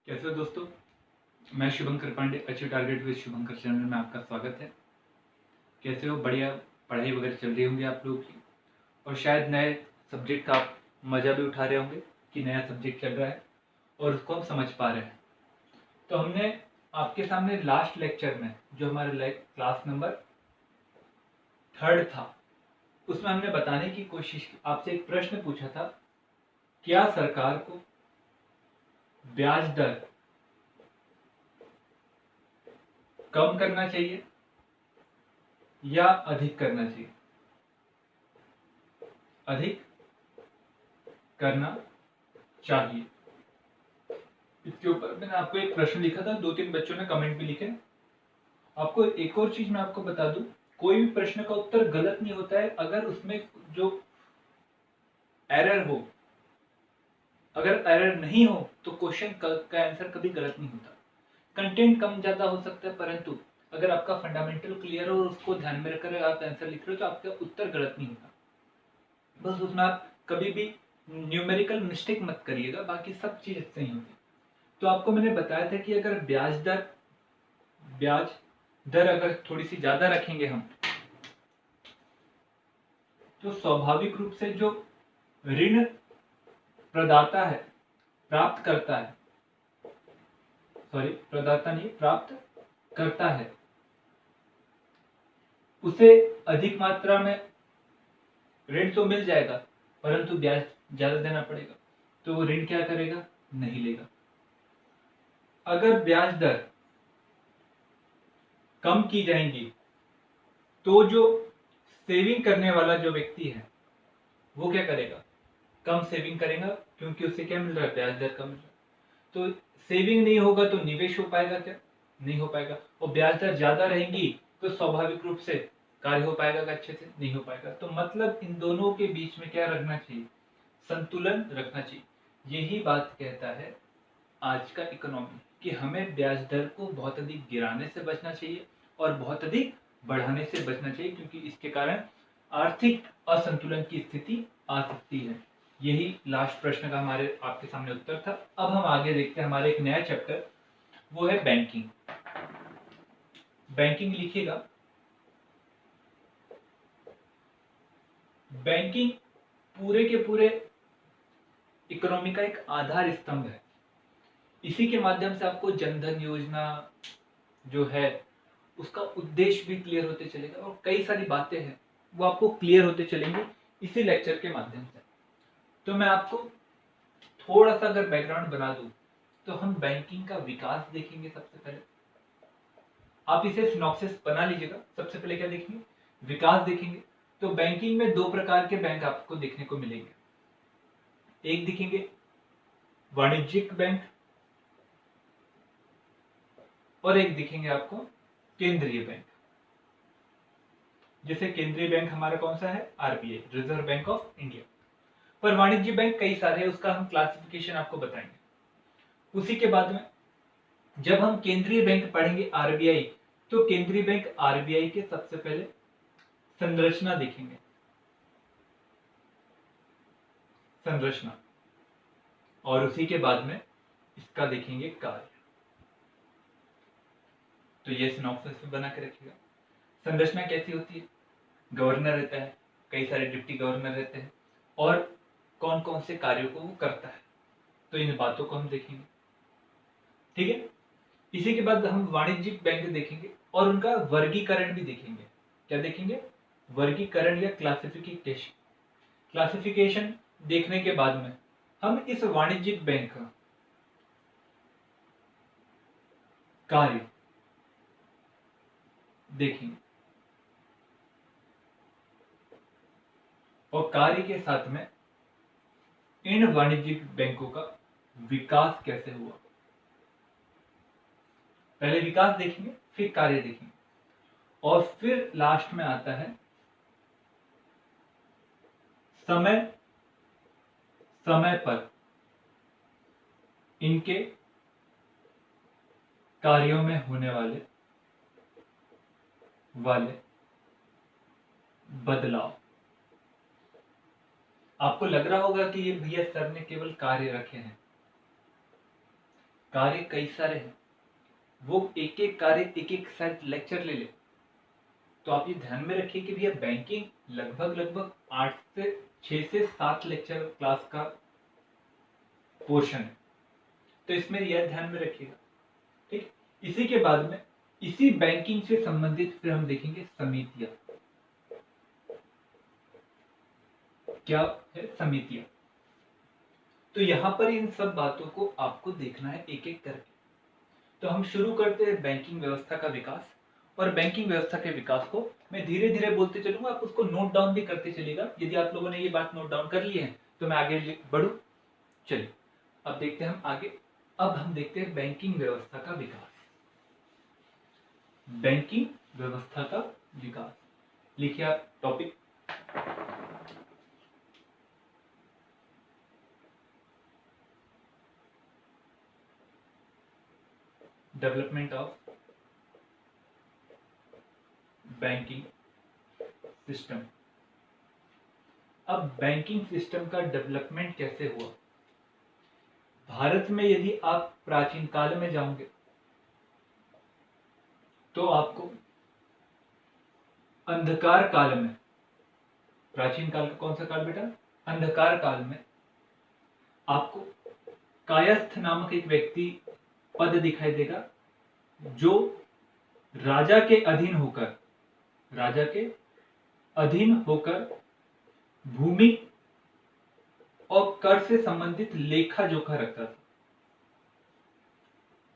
कैसे हो दोस्तों। मैं Shubhankar Pandey, achieve target with Shubhankar channel में आपका स्वागत है। कैसे हो? बढ़िया पढ़ाई वगैरह चल रही होंगी आप लोगों की, और शायद नए सब्जेक्ट का आप मज़ा भी उठा रहे होंगे कि नया सब्जेक्ट चल रहा है और उसको हम समझ पा रहे हैं। तो हमने आपके सामने लास्ट लेक्चर में जो हमारे क्लास नंबर 3 था, उसमें हमने बताने की कोशिश की, आपसे एक प्रश्न पूछा था, क्या सरकार को ब्याज दर कम करना चाहिए या अधिक करना चाहिए? अधिक करना चाहिए। इसके ऊपर मैंने आपको एक प्रश्न लिखा था, 2-3 बच्चों ने कमेंट भी लिखे। आपको एक और चीज मैं आपको बता दूं, कोई भी प्रश्न का उत्तर गलत नहीं होता है अगर उसमें जो एरर हो, अगर एरर नहीं हो तो क्वेश्चन का आंसर कभी गलत नहीं होता। कंटेंट कम ज्यादा हो सकता है, परंतु अगर आपका फंडामेंटल क्लियर हो और उसको ध्यान में रखकर आप आंसर लिख रहे हो तो आपका उत्तर गलत नहीं होता। बस उसमें आप कभी भी न्यूमेरिकल मिस्टेक मत करिएगा, बाकी सब चीज सही होगी। तो आपको मैंने बताया था कि अगर ब्याज दर अगर थोड़ी सी ज्यादा रखेंगे हम, तो स्वाभाविक रूप से जो ऋण प्रदाता है, प्राप्त करता है, सॉरी प्रदाता नहीं, प्राप्त करता है, उसे अधिक मात्रा में ऋण तो मिल जाएगा, परंतु ब्याज ज्यादा देना पड़ेगा, तो वो ऋण क्या करेगा? नहीं लेगा। अगर ब्याज दर कम की जाएंगी तो जो सेविंग करने वाला जो व्यक्ति है वो क्या करेगा? कम सेविंग करेगा, क्योंकि उससे क्या मिल रहा है? ब्याज दर कम मिल रहा है। तो सेविंग नहीं होगा तो निवेश हो पाएगा क्या? नहीं हो पाएगा। और ब्याज दर ज्यादा रहेंगी तो स्वाभाविक रूप से कार्य हो पाएगा क्या? अच्छे से नहीं हो पाएगा। तो मतलब इन दोनों के बीच में क्या रखना चाहिए? संतुलन रखना चाहिए। यही बात कहता है आज का इकोनॉमी, कि हमें ब्याज दर को बहुत अधिक गिराने से बचना चाहिए और बहुत अधिक बढ़ाने से बचना चाहिए, क्योंकि इसके कारण आर्थिक असंतुलन की स्थिति आ सकती है। यही लास्ट प्रश्न का हमारे आपके सामने उत्तर था। अब हम आगे देखते हैं हमारे एक नया चैप्टर, वो है बैंकिंग। बैंकिंग लिखिएगा। बैंकिंग पूरे के पूरे इकोनॉमी का एक आधार स्तंभ है। इसी के माध्यम से आपको जनधन योजना जो है उसका उद्देश्य भी क्लियर होते चलेगा, और कई सारी बातें हैं वो आपको क्लियर होते चलेंगे इसी लेक्चर के माध्यम से। तो मैं आपको थोड़ा सा अगर बैकग्राउंड बना दूं, तो हम बैंकिंग का विकास देखेंगे। सबसे पहले आप इसे सिनॉप्सिस बना लीजिएगा। सबसे पहले क्या देखेंगे? विकास देखेंगे। तो बैंकिंग में दो प्रकार के बैंक आपको देखने को मिलेंगे। एक दिखेंगे वाणिज्यिक बैंक, और एक दिखेंगे आपको केंद्रीय बैंक। जैसे केंद्रीय बैंक हमारा कौन सा है? RBI, reserve bank of India. पर वाणिज्य बैंक कई सारे हैं, उसका हम क्लासिफिकेशन आपको बताएंगे। उसी के बाद में जब हम केंद्रीय बैंक पढ़ेंगे आरबीआई, तो केंद्रीय बैंक आरबीआई के सबसे पहले संरचना देखेंगे। संरचना, और उसी के बाद में इसका देखेंगे कार्य। तो ये सिनॉप्सिस बना के रखिएगा। संरचना कैसी होती है? गवर्नर रहता है, कई सारे डिप्टी गवर्नर रहते हैं, और कौन कौन से कार्यों को वो करता है। तो इन बातों को हम देखेंगे, ठीक है। इसी के बाद हम वाणिज्यिक बैंक देखेंगे और उनका वर्गीकरण भी देखेंगे। क्या देखेंगे? वर्गीकरण या क्लासिफिकेशन। क्लासिफिकेशन देखने के बाद में हम इस वाणिज्यिक बैंक का कार्य देखेंगे, और कार्य के साथ में इन वाणिज्यिक बैंकों का विकास कैसे हुआ। पहले विकास देखेंगे, फिर कार्य देखेंगे, और फिर लास्ट में आता है समय समय पर इनके कार्यों में होने वाले बदलाव। आपको लग रहा होगा कि ये भैया सर ने केवल कार्य रखे हैं, कार्य कई सारे हैं, वो एक एक कार्य एक एक शायद लेक्चर ले ले। तो आप ये ध्यान में रखिए कि भैया बैंकिंग लगभग लगभग 6 से 7 लेक्चर क्लास का पोर्शन है, तो इसमें यह ध्यान में रखिएगा। ठीक, इसी के बाद में इसी बैंकिंग से संबंधित फिर हम देखेंगे समितियां। क्या है समितियां? तो यहां पर इन सब बातों को आपको देखना है एक एक करके। तो हम शुरू करते हैं बैंकिंग व्यवस्था का विकास। और बैंकिंग व्यवस्था के विकास को मैं धीरे धीरे बोलते चलूंगा, आप उसको नोट डाउन भी करते चलिएगा। यदि आप लोगों ने ये बात नोट डाउन कर ली है तो मैं आगे बढ़ू। चलिए अब देखते हैं हम आगे। अब हम देखते हैं बैंकिंग व्यवस्था का विकास। बैंकिंग व्यवस्था का विकास, लिखिए आप topic. Development of banking system. अब बैंकिंग सिस्टम का डेवलपमेंट कैसे हुआ? भारत में यदि आप प्राचीन काल में जाओगे तो आपको अंधकार काल में, प्राचीन काल का कौन सा काल बेटा? अंधकार काल में आपको कायस्थ नामक एक व्यक्ति पद दिखाई देगा, जो राजा के अधीन होकर भूमि और कर से संबंधित लेखा जोखा रखता था।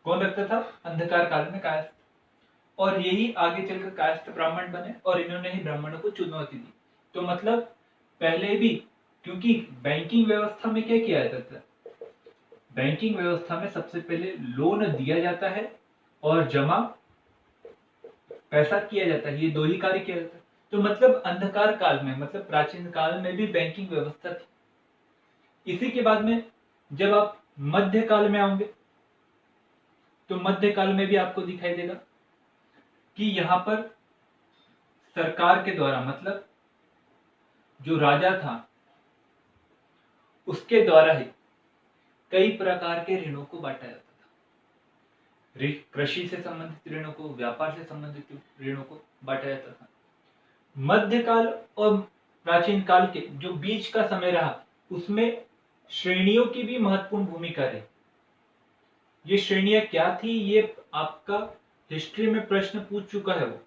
कौन रखता था? अंधकार काल में कायस्थ। और यही आगे चलकर कायस्थ ब्राह्मण बने और इन्होंने ही ब्राह्मणों को चुनौती दी। तो मतलब पहले भी, क्योंकि बैंकिंग व्यवस्था में क्या किया जाता था? बैंकिंग व्यवस्था में सबसे पहले लोन दिया जाता है और जमा पैसा किया जाता है, ये दो ही कार्य किया जाता है। तो मतलब अंधकार काल में, मतलब प्राचीन काल में भी बैंकिंग व्यवस्था थी। इसी के बाद में जब आप मध्य काल में आओगे तो मध्य काल में भी आपको दिखाई देगा कि यहां पर सरकार के द्वारा, मतलब जो राजा था उसके द्वारा ही कई प्रकार के ऋणों को बांटा जाता था। कृषि से संबंधित ऋणों को, व्यापार से संबंधित ऋणों को बांटा जाता था। मध्यकाल और प्राचीन काल के जो बीच का समय रहा, उसमें श्रेणियों की भी महत्वपूर्ण भूमिका रही। ये श्रेणियां क्या थी? ये आपका हिस्ट्री में प्रश्न पूछ चुका है वो,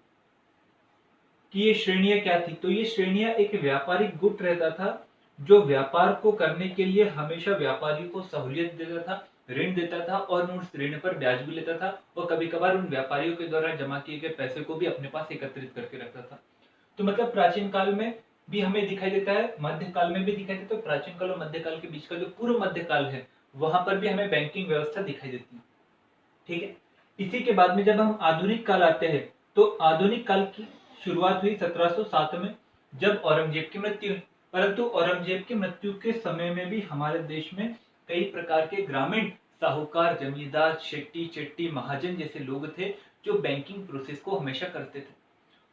कि ये श्रेणियां क्या थी। तो ये श्रेणियां एक व्यापारिक गुट रहता था, जो व्यापार को करने के लिए हमेशा व्यापारी को सहूलियत देता था, ऋण देता था और उस ऋण पर ब्याज भी लेता था, और कभी कभार उन व्यापारियों के द्वारा जमा किए गए पैसे को भी अपने पास एकत्रित करके रखता था। तो मतलब प्राचीन काल में भी हमें दिखाई देता है, मध्य काल में भी दिखाई देता है। प्राचीन काल और मध्य काल के बीच का जो पूर्व मध्य काल है, वहां पर भी हमें बैंकिंग व्यवस्था दिखाई देती है। ठीक है, इसी के बाद में जब हम आधुनिक काल आते हैं, तो आधुनिक काल की शुरुआत हुई 1707 में, जब औरंगजेब की मृत्यु हुई। परंतु औरंगजेब की मृत्यु के समय में भी हमारे देश में कई प्रकार के ग्रामीण साहूकार, जमींदार, शेट्टी, चेट्टी, महाजन जैसे लोग थे, जो बैंकिंग प्रोसेस को हमेशा करते थे।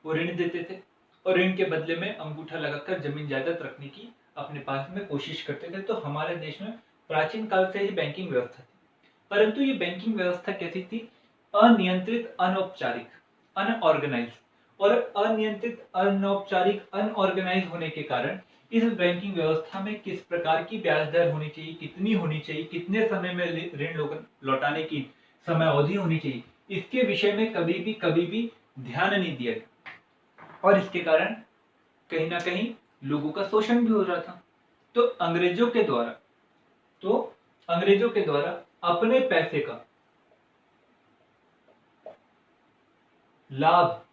वो ऋण देते थे और ऋण के बदले में अंगूठा लगाकर जमीन जायदाद रखने की अपने पास में कोशिश करते थे। तो हमारे देश में प्राचीन काल से ही बैंकिंग व्यवस्था थी। परंतु ये बैंकिंग व्यवस्था कैसी थी? अनियंत्रित, अनौपचारिक, अनऑर्गेनाइज। और अनियंत्रित, अनौपचारिक, अनऑर्गेनाइज होने के कारण इस बैंकिंग व्यवस्था में किस प्रकार की ब्याज दर होनी चाहिए, कितनी होनी चाहिए, कितने समय में ऋण लौटाने की समय अवधि होनी चाहिए, इसके विषय में कभी भी ध्यान नहीं दिया गया। और इसके कारण कहीं ना कहीं लोगों का शोषण भी हो रहा था। तो अंग्रेजों के द्वारा अपने पैसे का लाभ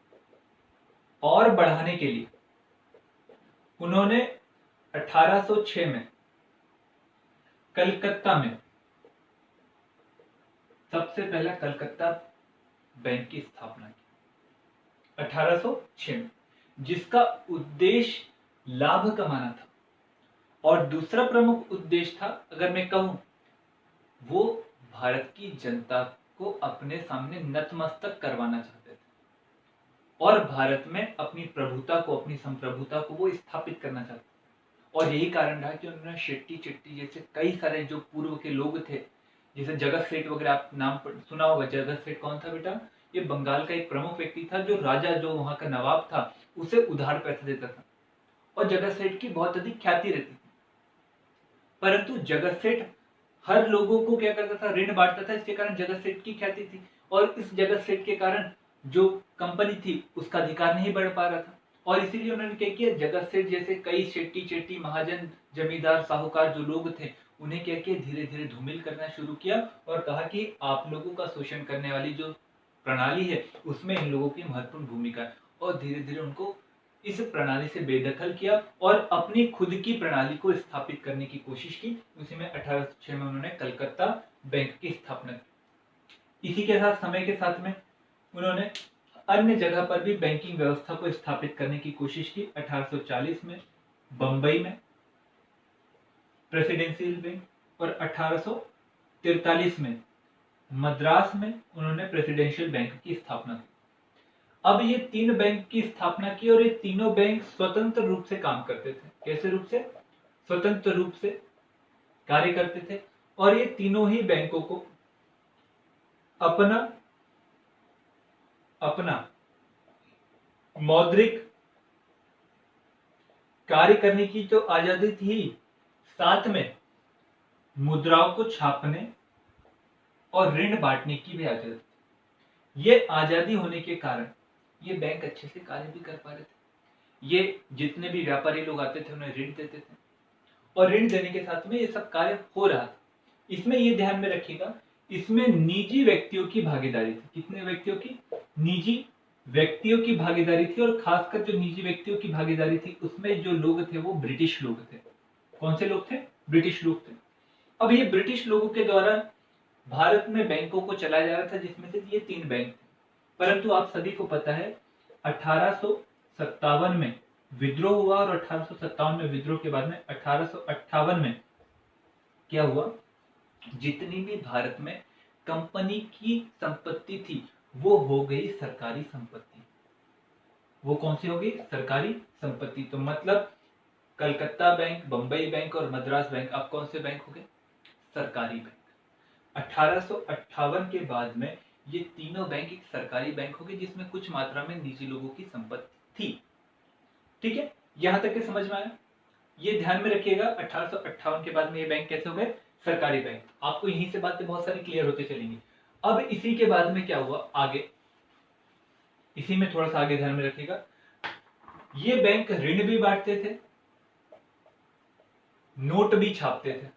और बढ़ाने के लिए उन्होंने 1806 में कलकत्ता में सबसे पहला कलकत्ता बैंक की स्थापना की 1806 में, जिसका उद्देश्य लाभ कमाना था। और दूसरा प्रमुख उद्देश्य था, अगर मैं कहूं, वो भारत की जनता को अपने सामने नतमस्तक करवाना चाहते थे और भारत में अपनी प्रभुता को, अपनी संप्रभुता को वो स्थापित करना चाहते थे। और यही कारण रहा कि उन्होंने शेट्टी, चिट्टी जैसे कई सारे जो पूर्व के लोग थे, जैसे जगत सेठ वगैरह आप नाम सुना होगा। जगत सेठ कौन था बेटा? ये बंगाल का एक प्रमुख व्यक्ति था, जो राजा, जो वहां का नवाब था, उसे उधार पैसे देता था और जगत सेठ की बहुत अधिक ख्याति रहती थी। परंतु जगत सेठ हर लोगों को क्या करता था? ऋण बांटता था, इसके कारण जगत सेठ की ख्याति थी और इस जगत सेठ के कारण जो कंपनी थी उसका अधिकार नहीं बढ़ पा रहा था और इसीलिए उन्होंने क्या किया, जगत सेठ जैसे कई शेट्टी चेट्टी महाजन जमींदार साहूकार जो लोग थे उन्हें क्या किया, धीरे धीरे धूमिल करना शुरू किया और कहा कि आप लोगों का शोषण करने वाली जो प्रणाली है उसमें इन लोगों की महत्वपूर्ण भूमिका है और धीरे धीरे उनको इस प्रणाली से बेदखल किया और अपनी खुद की प्रणाली को स्थापित करने की कोशिश की। उसी में 1806 में उन्होंने कलकत्ता बैंक की स्थापना की। इसी के साथ समय के साथ में उन्होंने अन्य जगह पर भी बैंकिंग व्यवस्था को स्थापित करने की कोशिश की। 1840 में बंबई में प्रेसिडेंशियल बैंक और 1843 में मद्रास में उन्होंने प्रेसिडेंशियल बैंक की स्थापना की। अब ये तीन बैंक की स्थापना की और ये तीनों बैंक स्वतंत्र रूप से काम करते थे। कैसे रूप से? स्वतंत्र रूप से कार्य करते थे और ये तीनों ही बैंकों को अपना मौद्रिक कार्य करने की तो आजादी थी, साथ में मुद्राओं को छापने और ऋण बांटने की भी आजादी थी। ये आजादी होने के कारण ये बैंक अच्छे से कार्य भी कर पा रहे थे। ये जितने भी व्यापारी लोग आते थे उन्हें ऋण देते थे और ऋण देने के साथ में ये सब कार्य हो रहा था। इसमें ये ध्यान में रखिएगा, इसमें निजी व्यक्तियों की भागीदारी थी। कितने व्यक्तियों की? निजी व्यक्तियों की भागीदारी थी और खासकर जो निजी व्यक्तियों की भागीदारी थी उसमें जो लोग थे वो ब्रिटिश लोग थे। कौन से लोग थे? ब्रिटिश लोग थे। अब ये ब्रिटिश लोगों के द्वारा भारत में बैंकों को चलाया जा रहा था, जिसमें से ये तीन बैंक थे। परंतु आप सभी को पता है 1857 में विद्रोह हुआ और 1857 में विद्रोह के बाद में 1858 में क्या हुआ, जितनी भी भारत में कंपनी की संपत्ति थी वो हो गई सरकारी संपत्ति। वो कौन सी हो गई? सरकारी संपत्ति। तो मतलब कलकत्ता बैंक, बंबई बैंक और मद्रास बैंक अब कौन से बैंक हो गए? सरकारी बैंक। 1858 के बाद में ये तीनों बैंक एक सरकारी बैंक हो गए जिसमें कुछ मात्रा में निजी लोगों की संपत्ति थी। ठीक है, यहां तक के समझ में आया? ये ध्यान में रखिएगा, 1858 के बाद में ये बैंक कैसे हो गए? सरकारी बैंक। आपको यहीं से बातें बहुत सारी क्लियर होते चलेंगी। अब इसी के बाद में क्या हुआ आगे, इसी में थोड़ा सा आगे ध्यान में रखिएगा, ये बैंक ऋण भी बांटते थे, नोट भी छापते थे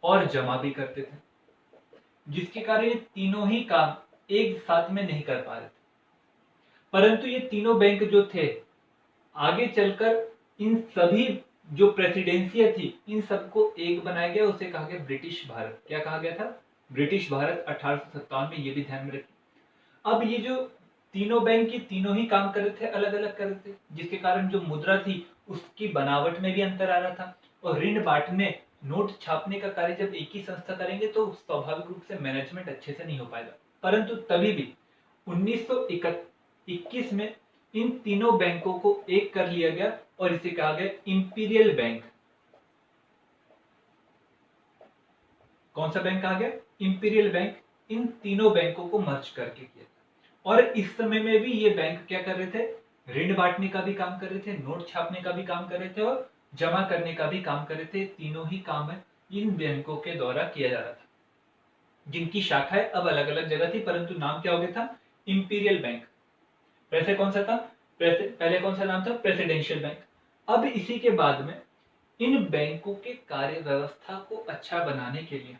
और जमा भी करते थे, जिसके कारण ये तीनों ही काम एक साथ में नहीं कर पा रहे थे। परंतु ये तीनों बैंक जो थे आगे चलकर इन सभी जो प्रेसिडेंसियां थी इन सबको एक बनाया गया, उसे कहा गया ब्रिटिश भारत। क्या कहा गया था? ब्रिटिश भारत। 1857 में, ये भी ध्यान में रखिए। अब ये जो तीनों बैंक ये तीनों ही काम कर रहे थे, अलग अलग कर रहे थे, जिसके कारण जो मुद्रा थी उसकी बनावट में भी अंतर आ रहा था और ऋण बांटने, नोट छापने का कार्य जब एक ही संस्था करेंगे तो स्वाभाविक रूप से मैनेजमेंट अच्छे से नहीं हो पाएगा। परंतु तभी भी 1921 में इन तीनों बैंकों को एक कर लिया गया और इसे कहा गया इंपीरियल बैंक। कौन सा बैंक कहा गया? Imperial bank. इन तीनों बैंकों को मर्ज करके किया और इस समय में भी ये बैंक क्या कर रहे थे? ऋण बांटने का भी काम कर रहे थे, नोट छापने का भी काम कर रहे थे और जमा करने का भी काम कर रहे थे। तीनों ही काम है इन बैंकों के द्वारा किया जा रहा था, जिनकी शाखाएं अब अलग अलग जगह थी, परंतु नाम क्या हो गया था? Imperial bank. पहले कौन सा था? पहले कौन सा नाम था? Presidential bank. अब इसी के बाद में इन बैंकों के कार्य व्यवस्था को अच्छा बनाने के लिए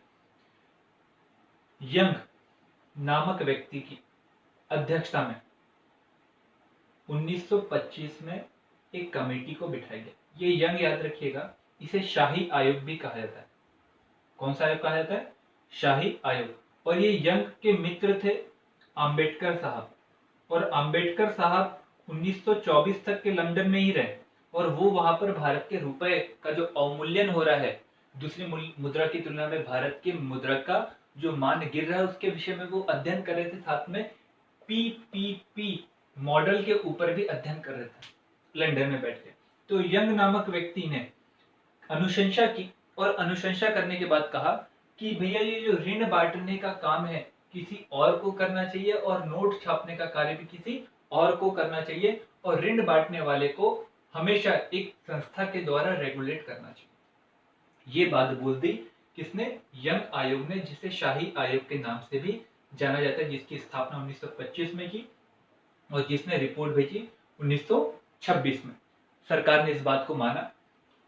यंग नामक व्यक्ति की अध्यक्षता में 1925 में एक कमेटी को बिठाया गया। ये यंग याद रखिएगा, इसे शाही आयोग भी कहा जाता है। कौन सा आयोग कहा जाता है? शाही आयोग। और ये यंग के मित्र थे अंबेडकर साहब, और अंबेडकर साहब 1924 तक के लंदन में ही रहे और वो वहां पर भारत के रुपए का जो अवमूल्यन हो रहा है, दूसरी मुद्रा की तुलना में भारत की मुद्रा का जो मान गिर रहा है उसके विषय में वो अध्ययन कर रहे थे। साथ में पीपीपी मॉडल के ऊपर भी अध्ययन कर रहे थे लंदन में बैठ के। तो यंग नामक व्यक्ति ने अनुशंसा की और अनुशंसा करने के बाद कहा कि भैया ये जो ऋण बांटने का काम है किसी और को करना चाहिए और नोट छापने का कार्य भी किसी और को करना चाहिए, और ऋण बांटने वाले को हमेशा एक संस्था के द्वारा रेगुलेट करना चाहिए। ये बात बोल दी किसने? यंग आयोग ने, जिसे शाही आयोग के नाम से भी जाना जाता है, जिसकी स्थापना 1925 में की और जिसने रिपोर्ट भेजी 1926 में। सरकार ने इस बात को माना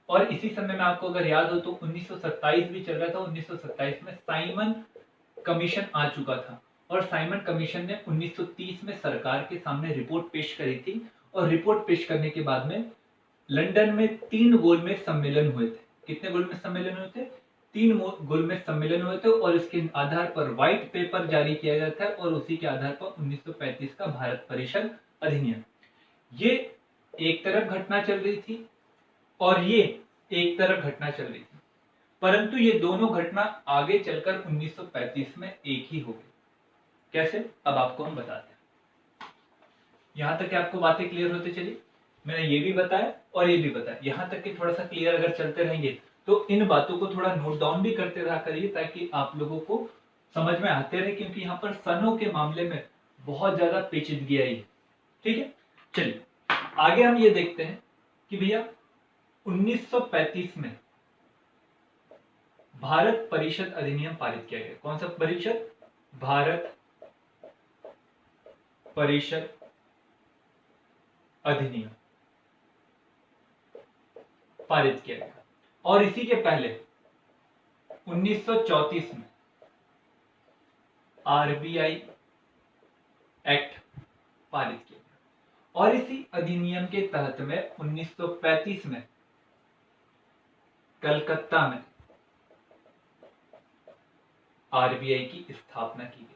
और इसी समय में आपको अगर याद हो तो 1927 भी चल रहा था। 1927 में साइमन कमीशन आ चुका था और साइमन कमीशन ने 1930 में सरकार के सामने रिपोर्ट पेश करी थी, और रिपोर्ट पेश करने के बाद में लंदन में 3 गोलमेज सम्मेलन हुए थे। कितने गोलमेज सम्मेलन हुए थे? 3 गोलमेज सम्मेलन हुए थे, और इसके आधार पर व्हाइट पेपर जारी किया गया था और उसी के आधार पर 1935 का भारत परिषद अधिनियम। ये एक तरफ घटना चल रही थी और ये एक तरफ घटना चल रही थी, परंतु ये दोनों घटना आगे चलकर 1935 में एक ही हो गई। कैसे? अब आपको हम बताते हैं। यहां तक कि आपको बातें क्लियर होते चली। मैंने ये भी बताया और ये भी बताया, यहां तक कि थोड़ा सा क्लियर अगर चलते रहेंगे तो इन बातों को थोड़ा नोट डाउन भी करते रहा करिए, ताकि आप लोगों को समझ में आते रहे, क्योंकि यहाँ पर सनों के मामले में बहुत ज्यादा पेचीदगी आई है। ठीक है, चलिए आगे हम ये देखते हैं कि भैया 1935 में भारत परिषद अधिनियम पारित किया गया। कौन सा परिषद? भारत परिषद अधिनियम पारित किया गया। और इसी के पहले 1934 में आरबीआई एक्ट पारित किया गया, और इसी अधिनियम के तहत में 1935 में कलकत्ता में आरबीआई की स्थापना की गई।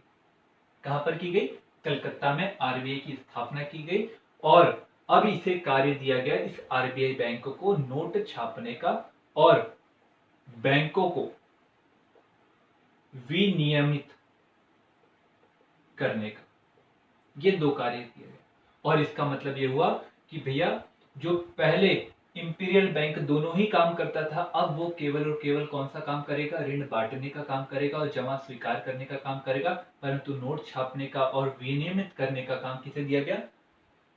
कहां पर की गई? कलकत्ता में आरबीआई की स्थापना की गई, और अब इसे कार्य दिया गया इस आरबीआई बैंक को नोट छापने का और बैंकों को विनियमित करने का। ये 2 कार्य किए गए, और इसका मतलब ये हुआ कि भैया जो पहले इंपीरियल बैंक दोनों ही काम करता था, अब वो केवल और केवल कौन सा काम करेगा? ऋण बांटने का काम करेगा और जमा स्वीकार करने का काम करेगा, परंतु नोट छापने का और विनियमित करने का काम किसे दिया गया?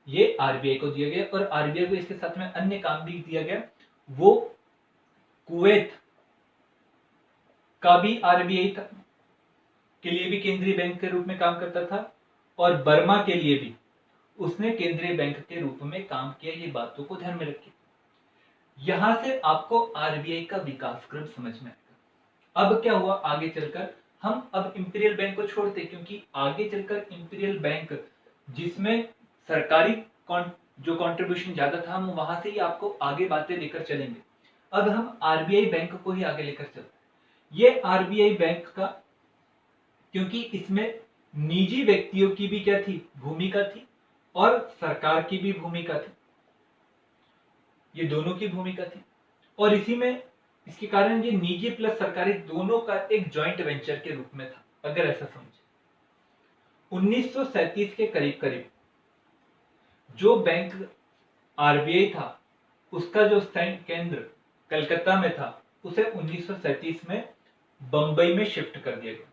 ये आरबीआई को दिया गया। और आरबीआई को इसके साथ में अन्य काम भी दिया गया। वो कुवैत का भी आरबीआई के लिए भी केंद्रीय बैंक के रूप में काम करता था, और बर्मा के लिए भी उसने केंद्रीय बैंक के रूप में काम किया। ये बातों को ध्यान में रखिए। यहां से आपको आरबीआई का विकास क्रम समझ में आएगा। अब क्या हुआ आगे चलकर? हम अब इंपीरियल बैंक को छोड़ते, क्योंकि आगे चलकर इंपीरियल बैंक जिसमें सरकारी जो कंट्रीब्यूशन ज्यादा था, हम वहां से ही आपको आगे बातें लेकर चलेंगे। अब हम आरबीआई बैंक को ही आगे लेकर चलते हैं। ये आरबीआई बैंक का, क्योंकि इसमें निजी व्यक्तियों की भी क्या थी? भूमिका थी, और सरकार की भी भूमिका थी। ये दोनों की भूमिका थी, और इसी में इसके कारण ये निजी प्लस सरकारी दोनों का एक जॉइंट वेंचर के रूप में था, अगर ऐसा समझे। 1937 के करीब करीब जो बैंक आरबीआई था, उसका जो केंद्र कलकत्ता में था, उसे 1937 में बंबई में शिफ्ट कर दिया गया।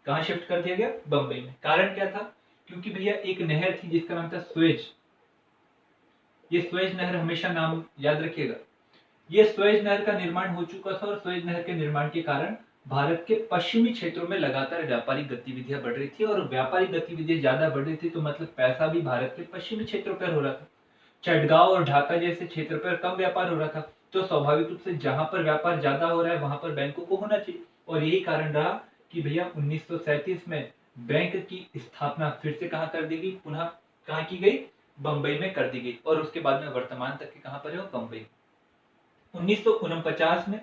कहां शिफ्ट कर दिया गया? बंबई में। कारण क्या था? क्योंकि भैया एक नहर थी जिसका नाम था स्वेज। ये स्वेज नहर हमेशा नाम याद रखिएगा। ये स्वेज नहर का निर्माण हो चुका था, और स्वेज नहर के निर्माण के कारण भारत के पश्चिमी क्षेत्रों में लगातार व्यापारिक गतिविधियां बढ़ रही थी, और व्यापारिक गतिविधियां ज्यादा बढ़ रही थी तो मतलब पैसा भी भारत के पश्चिमी क्षेत्रों पर हो रहा था। चटगांव और ढाका जैसे क्षेत्र पर कम व्यापार हो रहा था, तो स्वाभाविक रूप से जहां पर व्यापार ज्यादा हो रहा है वहां पर बैंकों को होना चाहिए। और यही कारण रहा कि भैया 1937 में बैंक की स्थापना फिर से कहां कर दी गई? पुनः कहां की गई? बंबई में कर दी गई, और उसके बाद में वर्तमान तक के कहां पर है? बंबई। 1949 में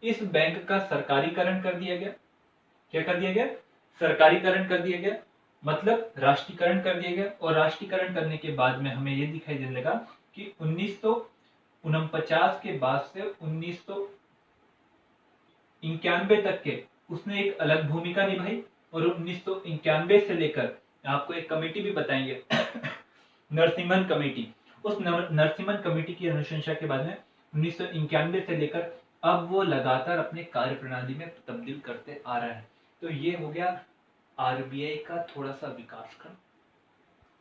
इस बैंक का सरकारीकरण कर दिया गया। क्या कर दिया गया? सरकारीकरण कर दिया गया, मतलब राष्ट्रीयकरण कर दिया गया। और राष्ट्रीयकरण करने के बाद में हमें यह दिखाई देने लगा कि 1949 के बाद से 1991 तक के उसने एक अलग भूमिका निभाई, और 1991 से लेकर आपको एक कमेटी भी बताएंगे नरसिम्हन कमेटी। उस नरसिम्हन कमेटी की अनुशंसा के बाद में 1991 से लेकर अब वो लगातार अपने कार्य प्रणाली में तब्दील करते आ रहा है। तो ये हो गया आरबीआई का थोड़ा सा विकास क्रम।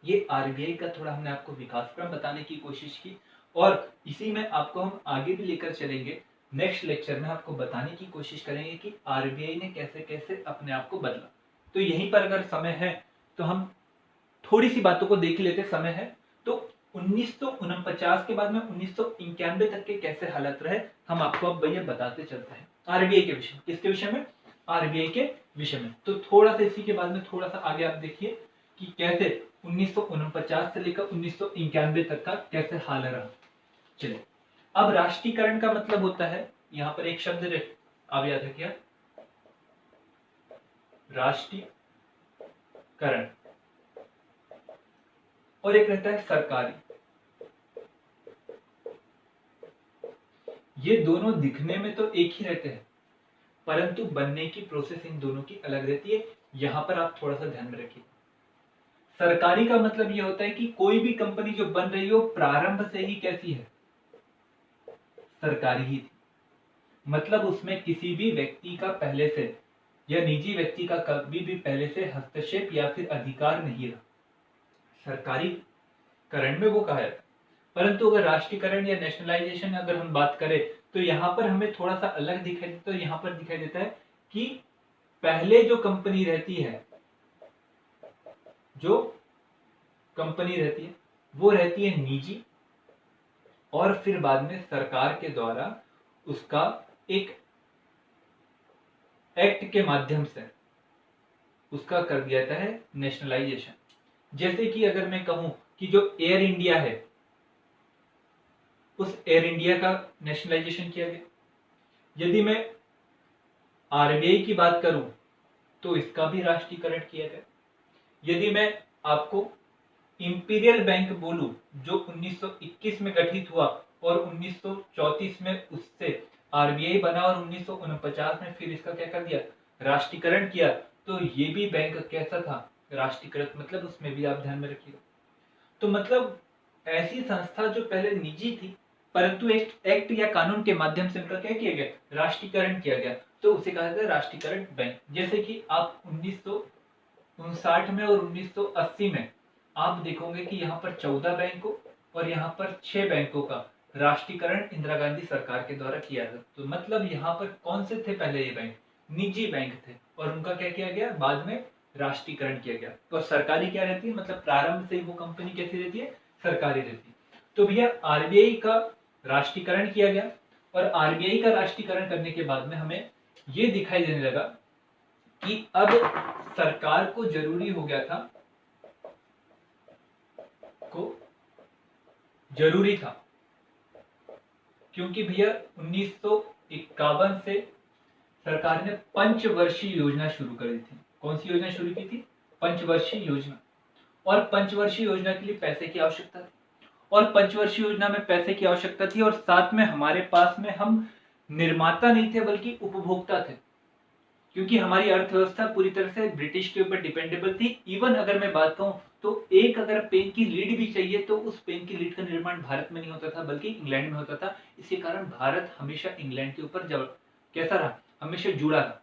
ये आरबीआई का थोड़ा हमने आपको विकास क्रम बताने की कोशिश की, और इसी में आपको हम आगे भी लेकर चलेंगे। नेक्स्ट लेक्चर में आपको बताने की कोशिश करेंगे कि आरबीआई ने कैसे कैसे अपने आप को बदला। तो यहीं पर अगर समय है तो हम थोड़ी सी बातों को देख लेते, समय है तो 1949 के बाद में 1991 तक के कैसे हालात रहे, हम आपको अब भैया बताते चलते हैं आरबीआई के विषय में। किसके विषय में? आरबीआई के विषय में। तो थोड़ा सा इसी के बाद में थोड़ा सा आगे आप देखिए कि कैसे 1949 से लेकर 1991 तक का कैसे हाल रहा। चलिए, अब राष्ट्रीयकरण का मतलब होता है, यहाँ पर एक शब्द आप याद रखिए, राष्ट्रीयकरण, और एक रहता है सरकारी। ये दोनों दिखने में तो एक ही रहते हैं, परंतु बनने की प्रोसेस इन दोनों की अलग रहती है। यहां पर आप थोड़ा सा ध्यान में रखिए। सरकारी का मतलब ये होता है कि कोई भी कंपनी जो बन रही हो प्रारंभ से ही कैसी है? सरकारी ही थी। मतलब उसमें किसी भी व्यक्ति का पहले से या निजी व्यक्ति का कभी भी पहले से हस्तक्षेप या फिर अधिकार नहीं रहा। सरकारी करण में वो कहा जाता है। परंतु अगर राष्ट्रीयकरण या नेशनलाइजेशन अगर हम बात करें तो यहाँ पर हमें थोड़ा सा अलग दिखाई देता है। यहाँ पर दिखाई देता है कि पहले जो कंपनी रहती है, जो कंपनी रहती है वो रहती है निजी, और फिर बाद में सरकार के द्वारा उसका एक एक्ट के माध्यम से उसका कर दिया जाता है नेशनलाइजेशन। जैसे कि अगर मैं कहूं कि जो एयर इंडिया है, उस एयर इंडिया का नेशनलाइजेशन किया गया। यदि मैं आरबीआई की बात करूं तो इसका भी राष्ट्रीयकरण किया गया। यदि मैं आपको इंपीरियल बैंक बोलूं जो 1921 में गठित हुआ और 1934 में उससे आरबीआई बना और 1949 में फिर इसका क्या कर दिया? राष्ट्रीयकरण किया। तो ये भी बैंक कैसा था? राष्ट्रीयकृत। मतलब उसमें भी आप ध्यान में रखिएगा। तो मतलब ऐसी संस्था जो पहले निजी थी परंतु एक एक्ट या कानून के माध्यम से उनका क्या किया गया? राष्ट्रीयकरण किया गया। तो उसे कहा जाता है राष्ट्रीयकरण बैंक। जैसे कि आप 1959 में और 1980 में आप देखोगे कि यहाँ पर 14 बैंकों और यहाँ पर 6 बैंकों का राष्ट्रीयकरण इंदिरा गांधी सरकार के द्वारा किया गया। तो मतलब यहाँ पर कौन से थे पहले? ये बैंक निजी बैंक थे और उनका क्या किया गया? बाद में राष्ट्रीयकरण किया गया। तो सरकारी क्या रहती है? मतलब प्रारंभ से वो कंपनी कैसी रहती है? सरकारी रहती है। तो भैया आरबीआई का राष्ट्रीयकरण किया गया, और आरबीआई का राष्ट्रीयकरण करने के बाद में हमें ये दिखाई देने लगा कि अब सरकार को जरूरी हो गया था, को जरूरी था, क्योंकि भैया 1951 से सरकार ने पंचवर्षीय योजना शुरू करी थी। कौन सी योजना शुरू की थी? पंचवर्षीय योजना। और पंचवर्षीय योजना के लिए पैसे की आवश्यकता थी, और पंचवर्षीय योजना में पैसे की आवश्यकता थी, और साथ में हमारे पास में हम निर्माता नहीं थे बल्कि उपभोक्ता थे, क्योंकि हमारी अर्थव्यवस्था पूरी तरह से ब्रिटिश के ऊपर डिपेंडेबल थी। इवन अगर मैं बात कहूं तो एक अगर पेन की लीड भी चाहिए तो उस पेन की लीड का निर्माण भारत में नहीं होता था बल्कि इंग्लैंड में होता था। इसके कारण भारत हमेशा इंग्लैंड के ऊपर कैसा रहा? हमेशा जुड़ा रहा।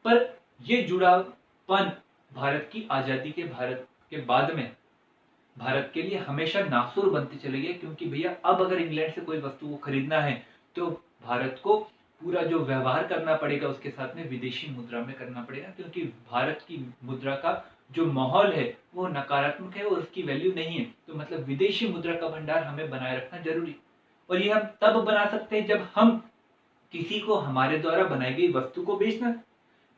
पर ये जुड़ापन भारत की आजादी के भारत के बाद में भारत के लिए हमेशा नासुर बनते चले गए, क्योंकि भैया अब अगर इंग्लैंड से कोई वस्तु को खरीदना है तो भारत को पूरा जो व्यवहार करना पड़ेगा उसके साथ में विदेशी मुद्रा में करना पड़ेगा, क्योंकि भारत की मुद्रा का जो माहौल है वो नकारात्मक है और उसकी वैल्यू नहीं है। तो मतलब विदेशी मुद्रा का भंडार हमें बनाए रखना जरूरी। और ये हम तब बना सकते हैं जब हम किसी को हमारे द्वारा बनाई गई वस्तु को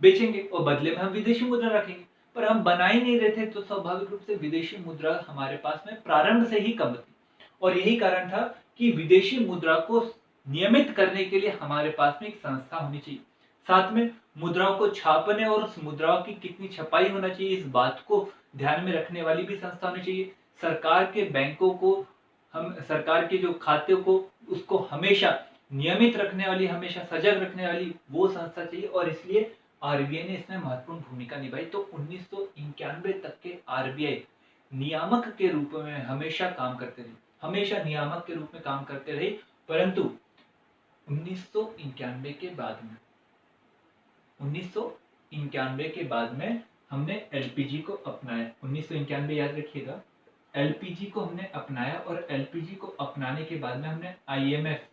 बेचेंगे और बदले में हम विदेशी मुद्रा रखेंगे। पर हम बना ही नहीं रहे थे तो स्वाभाविक रूप से विदेशी मुद्रा हमारे पास में प्रारंभ से ही कम थी, और यही कारण था कि विदेशी मुद्रा को नियमित करने के लिए हमारे पास में एक संस्था होनी चाहिए। साथ में मुद्राओं को छापने और उस मुद्राओं की कितनी छपाई होना चाहिए इस बात को ध्यान में रखने वाली भी संस्था होनी चाहिए। सरकार के बैंकों को, हम सरकार के जो खाते को उसको हमेशा नियमित रखने वाली, हमेशा सजग रखने वाली वो संस्था चाहिए, और इसलिए आरबीआई ने इसमें महत्वपूर्ण भूमिका निभाई। तो 1991 तक के आरबीआई नियामक के रूप में हमेशा काम करते रहे, हमेशा नियामक के रूप में काम करते रहे। परंतु 1991 के बाद में 1991 के बाद में हमने एलपीजी को अपनाया। 1991 याद रखिएगा, एलपीजी को हमने अपनाया और एलपीजी को अपनाने के बाद में हमने आईएमएफ,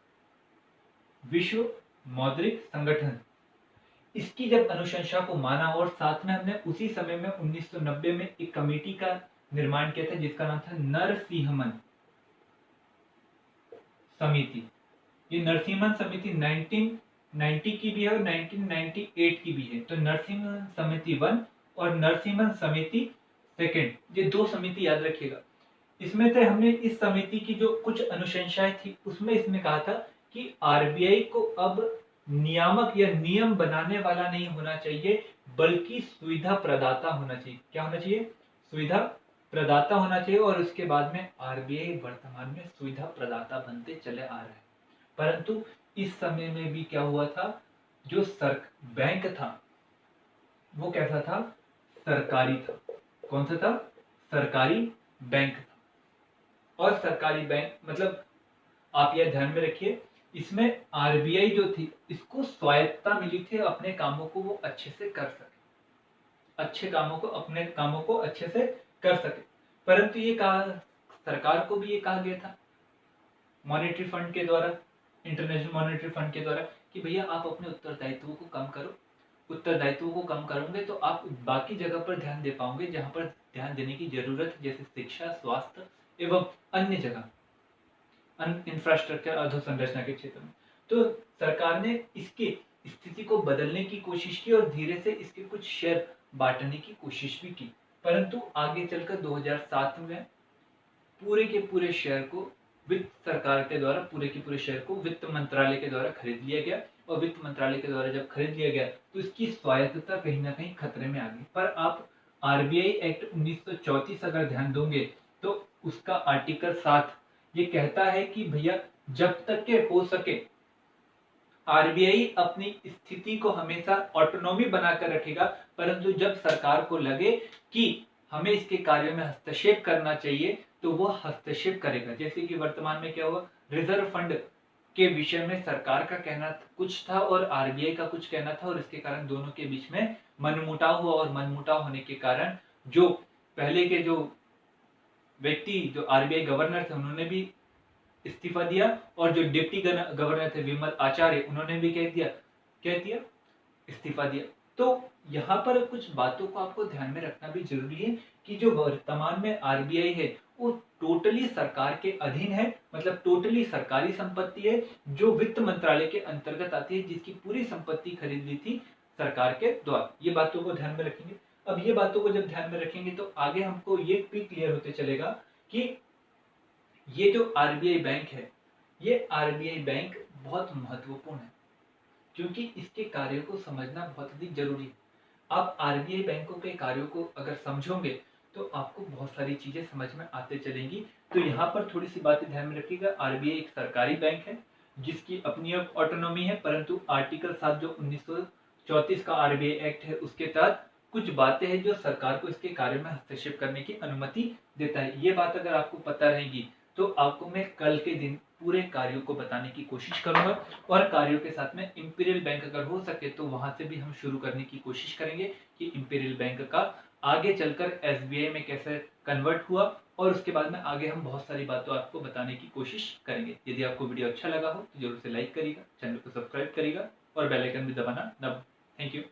विश्व मौद्रिक संगठन, इसकी जब अनुशंसा को माना और साथ में हमने उसी समय में 1990 में एक कमेटी का निर्माण किया था जिसका नाम था नरसिंहमन समिति। ये नरसिंहमन समिति 1990 की भी है और 1998 की भी है। तो नरसिंहमन समिति 1 और नरसिंहमन समिति 2, ये दो समिति याद रखिएगा। इसमें से हमने इस समिति की जो कुछ अनुशंसाएं थी उसमें इसमें कहा था कि आरबीआई को अब नियामक या नियम बनाने वाला नहीं होना चाहिए बल्कि सुविधा प्रदाता होना चाहिए। क्या होना चाहिए? सुविधा प्रदाता होना चाहिए। और उसके बाद में आरबीआई वर्तमान में सुविधा प्रदाता बनते चले आ रहे हैं। परंतु इस समय में भी क्या हुआ था, जो बैंक था वो कैसा था? सरकारी था। कौन सा था? सरकारी बैंक था। और सरकारी बैंक मतलब आप यह ध्यान में रखिए, इसमें आरबीआई जो थी इसको स्वायत्तता मिली थी अपने कामों को वो अच्छे से कर सके, अपने कामों को अच्छे से कर सके। परंतु ये कहा, सरकार को भी ये कहा गया था मॉनेटरी फंड के द्वारा, इंटरनेशनल मॉनेटरी फंड के द्वारा, कि भैया आप अपने उत्तरदायित्वों को कम करो। उत्तरदायित्वों को कम करोगे तो आप बाकी जगह पर ध्यान दे पाओगे जहां पर ध्यान देने की जरूरत है, जैसे शिक्षा, स्वास्थ्य एवं अन्य जगह इंफ्रास्ट्रक्चर, अधोसंरचना के क्षेत्र में। तो सरकार ने इसकी स्थिति को बदलने की कोशिश की और धीरे से इसके कुछ शेयर बांटने की कोशिश भी की। परंतु आगे चलकर 2007 में पूरे के पूरे शेयर को वित्त सरकार के द्वारा, पूरे के पूरे शेयर को वित्त मंत्रालय के द्वारा खरीद लिया गया। और वित्त मंत्रालय के द्वारा जब खरीद लिया गया तो इसकी स्वायत्तता कहीं ना कहीं खतरे में आ गई। पर आप आरबीआई एक्ट 1934 अगर ध्यान दोगे तो उसका आर्टिकल 7 ये कहता है कि भैया जब तक के हो सके आरबीआई अपनी स्थिति को हमेशा ऑटोनॉमी बनाकर रखेगा, परंतु जब सरकार को लगे कि हमें इसके कार्य में हस्तक्षेप करना चाहिए तो वो हस्तक्षेप करेगा। जैसे कि वर्तमान में क्या हुआ, रिजर्व फंड के विषय में सरकार का कहना कुछ था और आरबीआई का कुछ कहना था और इसके कारण दोनों के बीच में मनमुटाव हुआ। और मनमुटाव होने के कारण जो पहले के जो व्यक्ति, जो आरबीआई गवर्नर थे, उन्होंने भी इस्तीफा दिया और जो डिप्टी गवर्नर थे विमल आचार्य, उन्होंने भी क्या दिया? इस्तीफा दिया। तो यहाँ पर कुछ बातों को आपको ध्यान में रखना भी जरूरी है कि जो वर्तमान में आरबीआई है वो टोटली सरकार के अधीन है, मतलब टोटली सरकारी संपत्ति है जो वित्त मंत्रालय के अंतर्गत आती है, जिसकी पूरी संपत्ति खरीद ली थी सरकार के द्वारा। ये बातों को ध्यान में रखेंगे। अब ये बातों को जब ध्यान में रखेंगे तो आगे हमको ये भी क्लियर होते चलेगा कि ये जो आरबीआई बैंक है, ये आरबीआई बैंक बहुत महत्वपूर्ण है क्योंकि इसके कार्यों को समझना बहुत अधिक जरूरी है। आप आरबीआई बैंकों के कार्यों को अगर समझोगे तो आपको बहुत सारी चीजें समझ में आते चलेंगी। तो यहाँ पर थोड़ी सी बातें ध्यान में रखिएगा। आरबीआई एक सरकारी बैंक है जिसकी अपनी ऑटोनॉमी है, परंतु आर्टिकल 7 जो 1934 का आरबीआई एक्ट है उसके तहत कुछ बातें हैं जो सरकार को इसके कार्य में हस्तक्षेप करने की अनुमति देता है। ये बात अगर आपको पता रहेगी तो आपको मैं कल के दिन पूरे कार्यों को बताने की कोशिश करूंगा और कार्यों के साथ में इंपीरियल बैंक अगर हो सके तो वहां से भी हम शुरू करने की कोशिश करेंगे कि इंपीरियल बैंक का आगे चलकर एसबीआई में कैसे कन्वर्ट हुआ और उसके बाद में आगे हम बहुत सारी बातों आपको बताने की कोशिश करेंगे। यदि आपको वीडियो अच्छा लगा हो तो जरूर से लाइक करिएगा, चैनल को सब्सक्राइब करिएगा और बेल आइकन भी दबाना ना। Thank you.